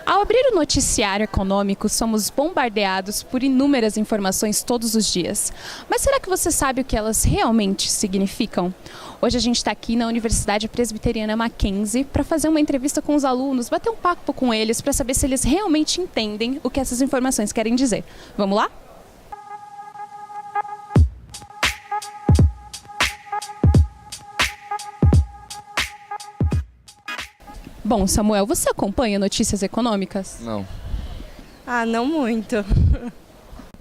Ao abrir o noticiário econômico, somos bombardeados por inúmeras informações todos os dias. Mas será que você sabe o que elas realmente significam? Hoje a gente está aqui na Universidade Presbiteriana Mackenzie para fazer uma entrevista com os alunos, bater um papo com eles para saber se eles realmente entendem o que essas informações querem dizer. Vamos lá? Bom, Samuel, você acompanha notícias econômicas? Não. Não muito.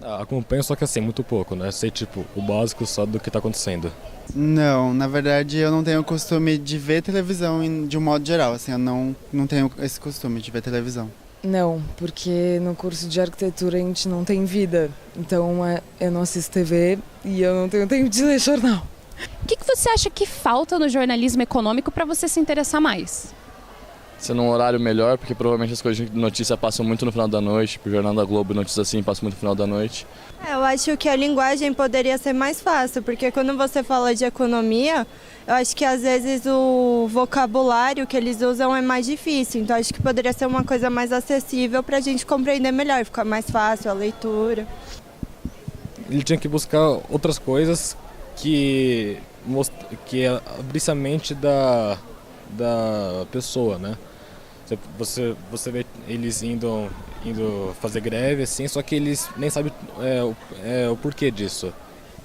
Acompanho, só que assim, muito pouco, né? Sei, tipo, o básico só do que tá acontecendo. Não, na verdade eu não tenho o costume de ver televisão de um modo geral, assim, eu não tenho esse costume de ver televisão. Não, porque no curso de arquitetura a gente não tem vida, então eu não assisto TV e eu não tenho tempo de ler jornal. O que você acha que falta no jornalismo econômico para você se interessar mais? Ser num horário melhor, porque provavelmente as coisas de notícia passam muito no final da noite, tipo, o Jornal da Globo, notícias assim, passam muito no final da noite. Eu acho que a linguagem poderia ser mais fácil, porque quando você fala de economia, eu acho que às vezes o vocabulário que eles usam é mais difícil, então acho que poderia ser uma coisa mais acessível para a gente compreender melhor, ficar mais fácil a leitura. Ele tinha que buscar outras coisas que abrisse a mente da pessoa, né? Você vê eles indo fazer greve, assim, só que eles nem sabem o porquê disso.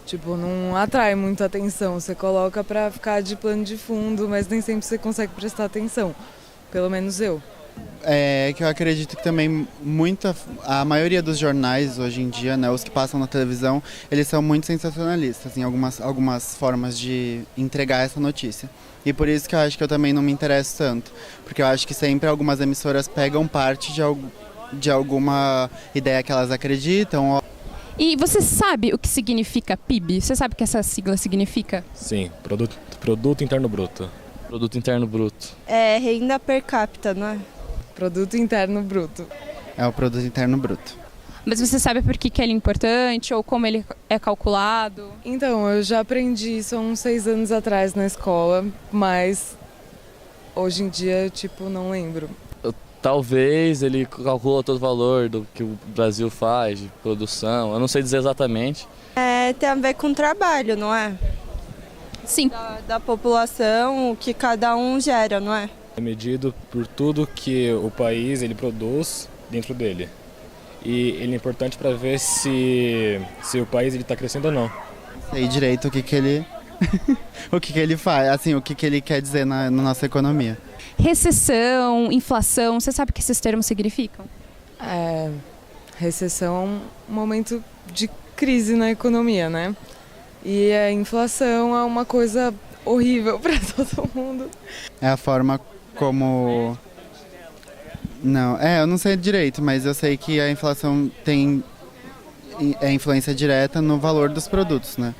Tipo, não atrai muita atenção, você coloca pra ficar de plano de fundo, mas nem sempre você consegue prestar atenção, pelo menos eu. É que eu acredito que também a maioria dos jornais hoje em dia, né, os que passam na televisão, eles são muito sensacionalistas em algumas formas de entregar essa notícia. E por isso que eu acho que eu também não me interesso tanto, porque eu acho que sempre algumas emissoras pegam parte de alguma ideia que elas acreditam. E você sabe o que significa PIB? Você sabe o que essa sigla significa? Sim, produto interno bruto. Produto interno bruto. É renda per capita, não é? Produto interno bruto. É o produto interno bruto. Mas você sabe por que ele é importante ou como ele é calculado? Então, eu já aprendi isso há uns 6 anos atrás na escola, mas hoje em dia, tipo, não lembro. Talvez ele calcula todo o valor do que o Brasil faz, de produção, eu não sei dizer exatamente. Tem a ver com trabalho, não é? Sim. Da população, o que cada um gera, não é? É medido por tudo que o país ele produz dentro dele. E ele é importante para ver se o país está crescendo ou não. Sei direito o que ele o que ele faz, assim, o que ele quer dizer na nossa economia. Recessão, inflação, você sabe o que esses termos significam? Recessão é um momento de crise na economia, né? E a inflação é uma coisa horrível para todo mundo. É a forma como... Não, eu não sei direito, mas eu sei que a inflação tem influência direta no valor dos produtos, né?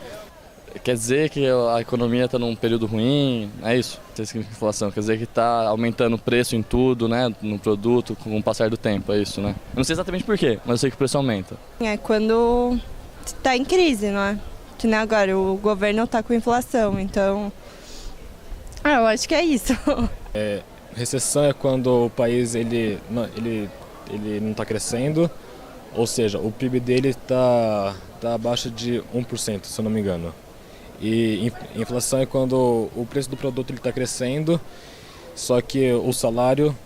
Quer dizer que a economia está num período ruim, é isso? Isso significa inflação, quer dizer que está aumentando o preço em tudo, né? No produto, com o passar do tempo, é isso, né? Eu não sei exatamente por quê, mas eu sei que o preço aumenta. É quando está em crise, não é? Que nem agora, o governo está com inflação, então... eu acho que é isso. Recessão é quando o país ele não está crescendo, ou seja, o PIB dele está abaixo de 1%, se eu não me engano. E inflação é quando o preço do produto está crescendo, só que o salário,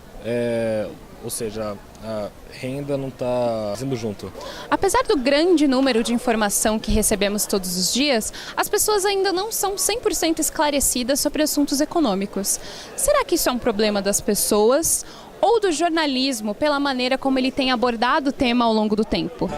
ou seja, a renda não está indo junto. Apesar do grande número de informação que recebemos todos os dias, as pessoas ainda não são 100% esclarecidas sobre assuntos econômicos. Será que isso é um problema das pessoas ou do jornalismo pela maneira como ele tem abordado o tema ao longo do tempo?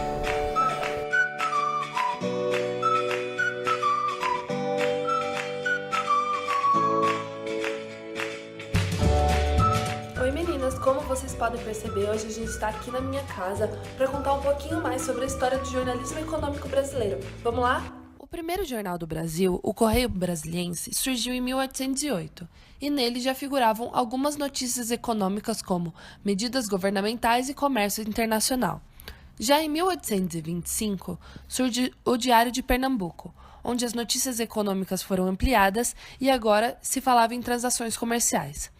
Oi meninas, como vocês podem perceber, hoje a gente está aqui na minha casa para contar um pouquinho mais sobre a história do jornalismo econômico brasileiro. Vamos lá? O primeiro jornal do Brasil, o Correio Brasiliense, surgiu em 1808 e nele já figuravam algumas notícias econômicas como medidas governamentais e comércio internacional. Já em 1825, surge o Diário de Pernambuco, onde as notícias econômicas foram ampliadas e agora se falava em transações comerciais.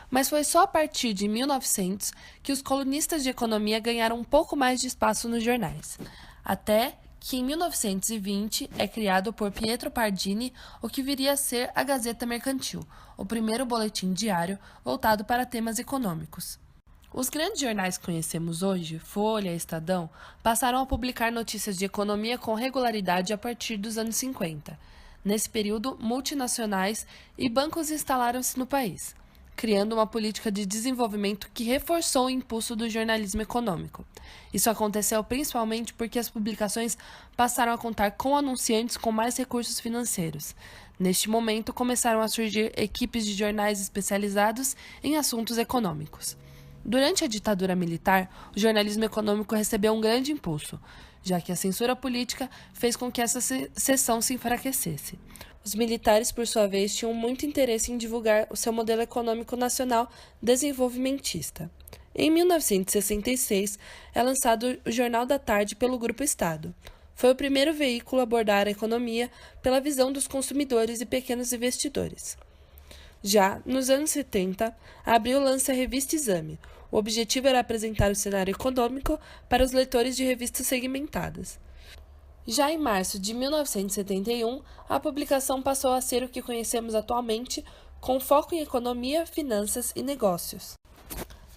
Mas foi só a partir de 1900 que os colunistas de economia ganharam um pouco mais de espaço nos jornais. Até que em 1920 é criado por Pietro Pardini o que viria a ser a Gazeta Mercantil, o primeiro boletim diário voltado para temas econômicos. Os grandes jornais que conhecemos hoje, Folha e Estadão, passaram a publicar notícias de economia com regularidade a partir dos anos 50. Nesse período, multinacionais e bancos instalaram-se no país, criando uma política de desenvolvimento que reforçou o impulso do jornalismo econômico. Isso aconteceu principalmente porque as publicações passaram a contar com anunciantes com mais recursos financeiros. Neste momento, começaram a surgir equipes de jornais especializados em assuntos econômicos. Durante a ditadura militar, o jornalismo econômico recebeu um grande impulso, já que a censura política fez com que essa seção se enfraquecesse. Os militares, por sua vez, tinham muito interesse em divulgar o seu modelo econômico nacional desenvolvimentista. Em 1966, é lançado o Jornal da Tarde pelo Grupo Estado. Foi o primeiro veículo a abordar a economia pela visão dos consumidores e pequenos investidores. Já nos anos 70, a Abril lança a revista Exame. O objetivo era apresentar o cenário econômico para os leitores de revistas segmentadas. Já em março de 1971, a publicação passou a ser o que conhecemos atualmente, com foco em economia, finanças e negócios.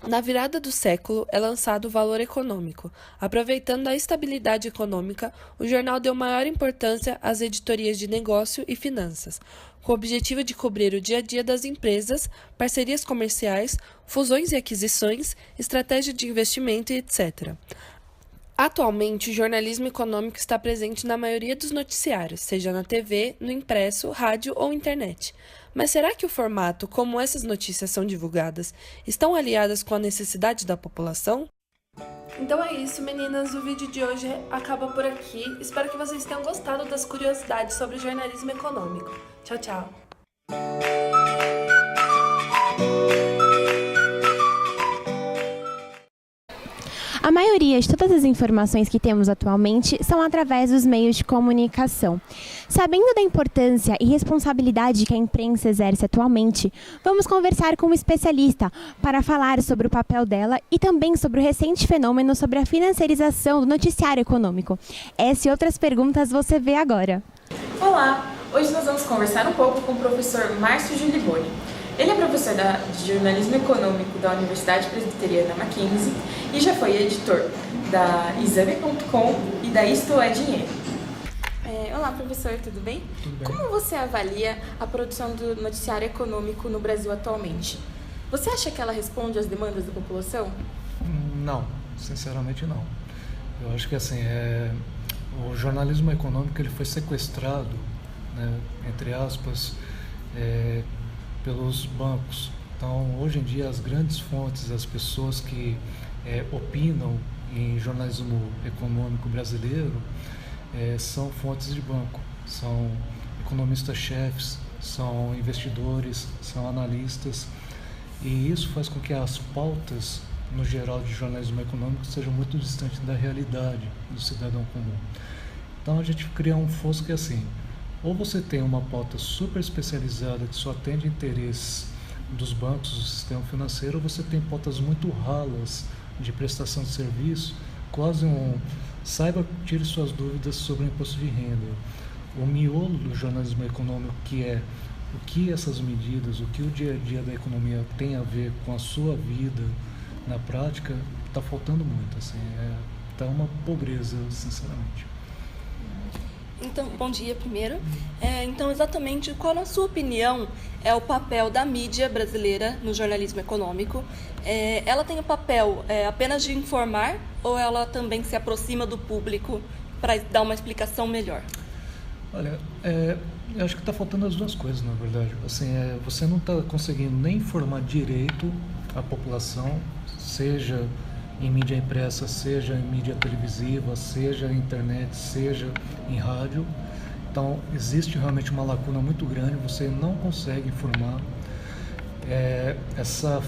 Na virada do século, é lançado o Valor Econômico. Aproveitando a estabilidade econômica, o jornal deu maior importância às editorias de negócio e finanças, com o objetivo de cobrir o dia a dia das empresas, parcerias comerciais, fusões e aquisições, estratégia de investimento e etc. Atualmente, o jornalismo econômico está presente na maioria dos noticiários, seja na TV, no impresso, rádio ou internet. Mas será que o formato, como essas notícias são divulgadas, estão aliadas com a necessidade da população? Então é isso, meninas. O vídeo de hoje acaba por aqui. Espero que vocês tenham gostado das curiosidades sobre o jornalismo econômico. Tchau, tchau! A maioria de todas as informações que temos atualmente são através dos meios de comunicação. Sabendo da importância e responsabilidade que a imprensa exerce atualmente, vamos conversar com um especialista para falar sobre o papel dela e também sobre o recente fenômeno sobre a financiarização do noticiário econômico. Essa e outras perguntas você vê agora. Olá! Hoje nós vamos conversar um pouco com o professor Márcio Giliboni. Ele é professor de jornalismo econômico da Universidade Presbiteriana Mackenzie e já foi editor da Exame.com e da Isto é Dinheiro. Olá, professor, tudo bem? Tudo bem. Como você avalia a produção do noticiário econômico no Brasil atualmente? Você acha que ela responde às demandas da população? Não, sinceramente não. Eu acho que assim, o jornalismo econômico ele foi sequestrado, né, entre aspas, pelos bancos. Então, hoje em dia, as grandes fontes, as pessoas que opinam em jornalismo econômico brasileiro são fontes de banco, são economistas-chefes, são investidores, são analistas, e isso faz com que as pautas, no geral, de jornalismo econômico sejam muito distantes da realidade do cidadão comum. Então, a gente cria um fosso que é assim: ou você tem uma pauta super especializada que só atende interesses dos bancos, do sistema financeiro, ou você tem pautas muito ralas de prestação de serviço, quase saiba, tire suas dúvidas sobre o imposto de renda. O miolo do jornalismo econômico, que é o que essas medidas, o que o dia a dia da economia tem a ver com a sua vida na prática, está faltando muito. Assim, tá uma pobreza, sinceramente. Então, bom dia primeiro. Então, exatamente, qual, na sua opinião, é o papel da mídia brasileira no jornalismo econômico? Ela tem o papel apenas de informar ou ela também se aproxima do público para dar uma explicação melhor? Olha, eu acho que está faltando as duas coisas, na verdade. Assim, você não está conseguindo nem informar direito a população, seja em mídia impressa, seja em mídia televisiva, seja em internet, seja em rádio. Então, existe realmente uma lacuna muito grande, você não consegue informar. Essa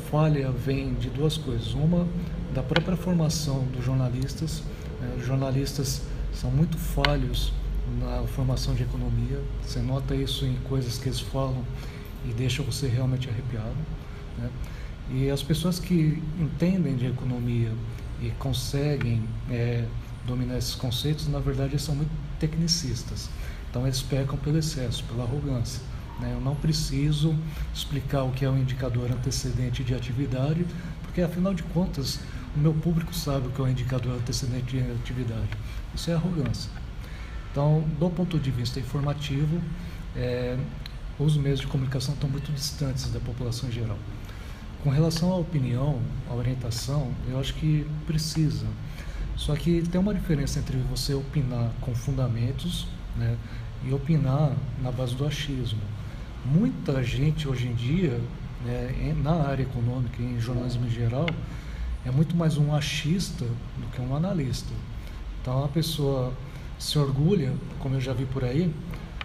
falha vem de duas coisas. Uma, da própria formação dos jornalistas. Os jornalistas são muito falhos na formação de economia. Você nota isso em coisas que eles falam e deixa você realmente arrepiado. né? E as pessoas que entendem de economia e conseguem dominar esses conceitos, na verdade, são muito tecnicistas. Então, eles pecam pelo excesso, pela arrogância, né? Eu não preciso explicar o que é um indicador antecedente de atividade, porque, afinal de contas, o meu público sabe o que é um indicador antecedente de atividade. Isso é arrogância. Então, do ponto de vista informativo, os meios de comunicação estão muito distantes da população em geral. Com relação à opinião, à orientação, eu acho que precisa. Só que tem uma diferença entre você opinar com fundamentos, né, e opinar na base do achismo. Muita gente hoje em dia, né, na área econômica e em jornalismo em geral, é muito mais um achista do que um analista. Então a pessoa se orgulha, como eu já vi por aí,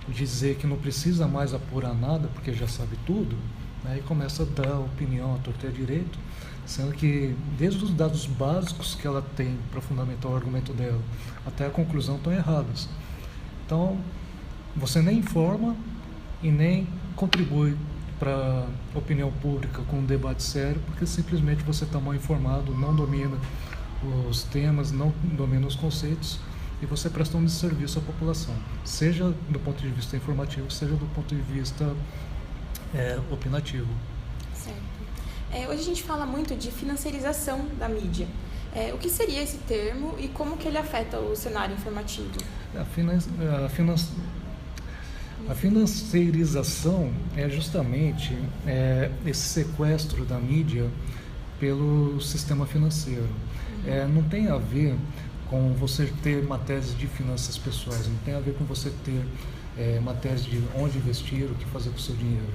dizer que não precisa mais apurar nada porque já sabe tudo, né, e começa a dar opinião à torta e à direito, sendo que desde os dados básicos que ela tem para fundamentar o argumento dela até a conclusão estão erradas. Então você nem informa e nem contribui para a opinião pública com um debate sério, porque simplesmente você está mal informado, não domina os temas, não domina os conceitos, e você presta um desserviço à população, seja do ponto de vista informativo, seja do ponto de vista opinativo. Certo. Hoje a gente fala muito de financiarização da mídia. O que seria esse termo e como que ele afeta o cenário informativo? A financiarização é justamente esse sequestro da mídia pelo sistema financeiro. Não tem a ver com você ter matérias de finanças pessoais, não tem a ver com você ter matérias de onde investir, o que fazer com o seu dinheiro.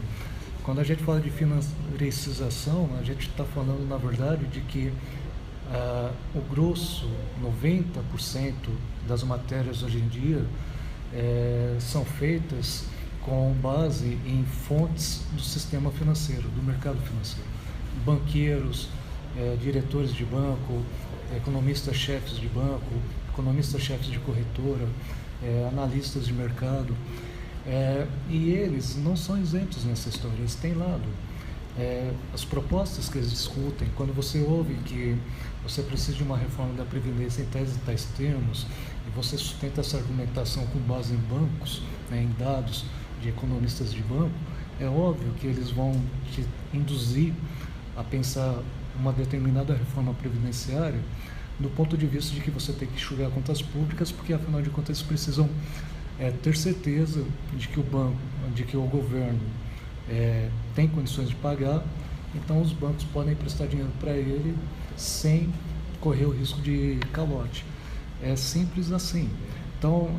Quando a gente fala de financiarização, a gente está falando, na verdade, de que o grosso, 90% das matérias hoje em dia, são feitas com base em fontes do sistema financeiro, do mercado financeiro. Banqueiros, diretores de banco, economistas-chefes de banco, economistas-chefes de corretora, analistas de mercado. E eles não são isentos nessa história, eles têm lado. As propostas que eles discutem, quando você ouve que você precisa de uma reforma da Previdência em tais termos, e você sustenta essa argumentação com base em bancos, em dados de economistas de banco, é óbvio que eles vão te induzir a pensar uma determinada reforma previdenciária do ponto de vista de que você tem que enxugar contas públicas, porque afinal de contas eles precisam ter certeza de que o banco, de que o governo tem condições de pagar, então os bancos podem prestar dinheiro para ele sem correr o risco de calote. É simples assim. Então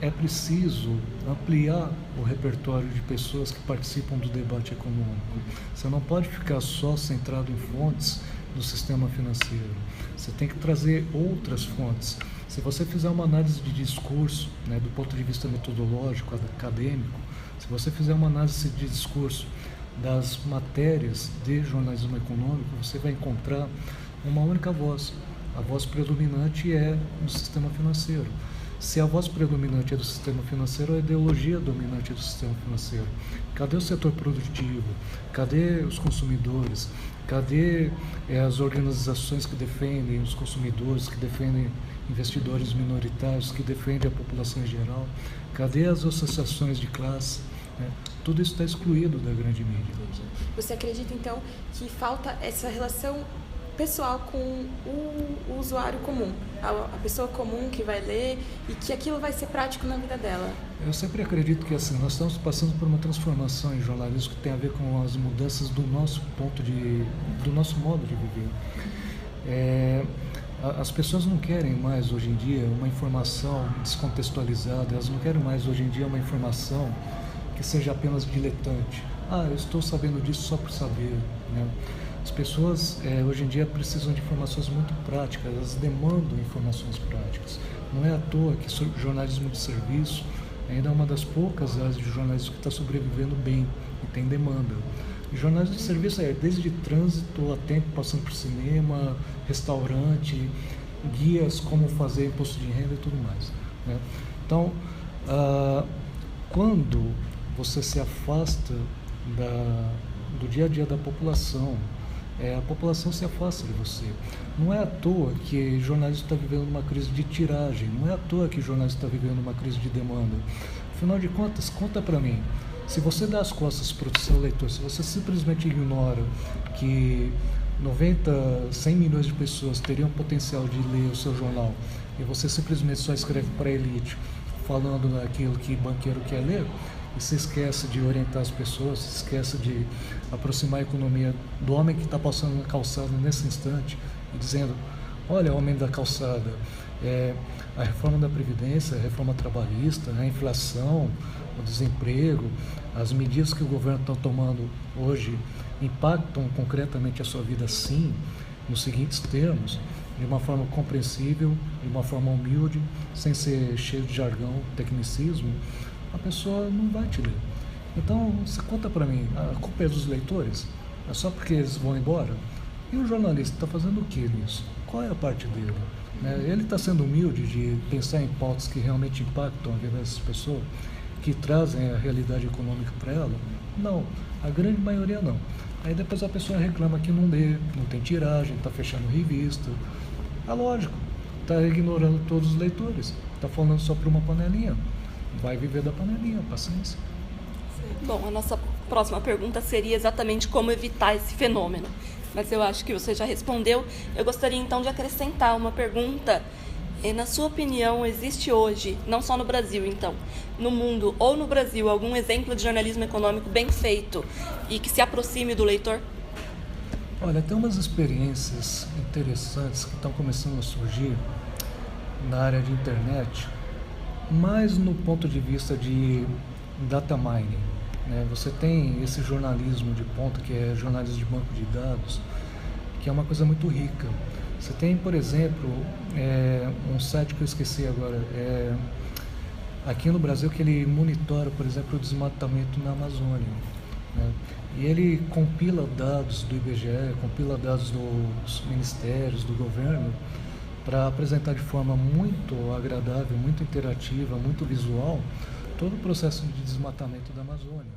é preciso ampliar o repertório de pessoas que participam do debate econômico. Você não pode ficar só centrado em fontes do sistema financeiro. Você tem que trazer outras fontes. Se você fizer uma análise de discurso, né, do ponto de vista metodológico, acadêmico, se você fizer uma análise de discurso das matérias de jornalismo econômico, você vai encontrar uma única voz. A voz predominante é do sistema financeiro. Se a voz predominante é do sistema financeiro, a ideologia dominante é do sistema financeiro. Cadê o setor produtivo? Cadê os consumidores? Cadê as organizações que defendem os consumidores, que defendem investidores minoritários, que defendem a população em geral? Cadê as associações de classe? Tudo isso está excluído da grande mídia. Entendi. Você acredita, então, que falta essa relação pessoal com o usuário comum, a pessoa comum que vai ler e que aquilo vai ser prático na vida dela? Eu sempre acredito que assim, nós estamos passando por uma transformação em jornalismo que tem a ver com as mudanças do nosso do nosso modo de viver. As pessoas não querem mais hoje em dia uma informação descontextualizada, elas não querem mais hoje em dia uma informação que seja apenas diletante. Eu estou sabendo disso só por saber, né? As pessoas hoje em dia precisam de informações muito práticas, elas demandam informações práticas. Não é à toa que o jornalismo de serviço ainda é uma das poucas áreas de jornalismo que está sobrevivendo bem e tem demanda. O jornalismo de serviço desde trânsito a tempo, passando por cinema, restaurante, guias, como fazer imposto de renda e tudo mais, né? Então, quando você se afasta do dia a dia da população, a população se afasta de você. Não é à toa que jornalismo está vivendo uma crise de tiragem, não é à toa que jornalismo está vivendo uma crise de demanda. Afinal de contas, conta para mim, se você dá as costas para o seu leitor, se você simplesmente ignora que 100 milhões de pessoas teriam potencial de ler o seu jornal e você simplesmente só escreve para a elite falando naquilo que banqueiro quer ler, e se esquece de orientar as pessoas, se esquece de aproximar a economia do homem que está passando na calçada nesse instante e dizendo, olha, homem da calçada, a reforma da Previdência, a reforma trabalhista, a inflação, o desemprego, as medidas que o governo está tomando hoje impactam concretamente a sua vida, sim, nos seguintes termos, de uma forma compreensível, de uma forma humilde, sem ser cheio de jargão, tecnicismo, a pessoa não vai te ler. Então, você conta para mim, a culpa é dos leitores? É só porque eles vão embora? E o jornalista está fazendo o que nisso? Qual é a parte dele? Ele está sendo humilde de pensar em pautas que realmente impactam a vida dessas pessoas, que trazem a realidade econômica para ela? Não, a grande maioria não. Aí depois a pessoa reclama que não lê, não tem tiragem, está fechando revista. É lógico, está ignorando todos os leitores, está falando só para uma panelinha. Vai viver da panelinha, paciência. Bom, a nossa próxima pergunta seria exatamente como evitar esse fenômeno. Mas eu acho que você já respondeu. Eu gostaria então de acrescentar uma pergunta. Na sua opinião, existe hoje, não só no Brasil então, no mundo ou no Brasil, algum exemplo de jornalismo econômico bem feito e que se aproxime do leitor? Olha, tem umas experiências interessantes que estão começando a surgir na área de internet, mais no ponto de vista de data mining. Você tem esse jornalismo de ponta, que é jornalismo de banco de dados, que é uma coisa muito rica. Você tem, por exemplo, um site que eu esqueci agora, aqui no Brasil, que ele monitora, por exemplo, o desmatamento na Amazônia. E ele compila dados do IBGE, compila dados dos ministérios, do governo, para apresentar de forma muito agradável, muito interativa, muito visual, todo o processo de desmatamento da Amazônia.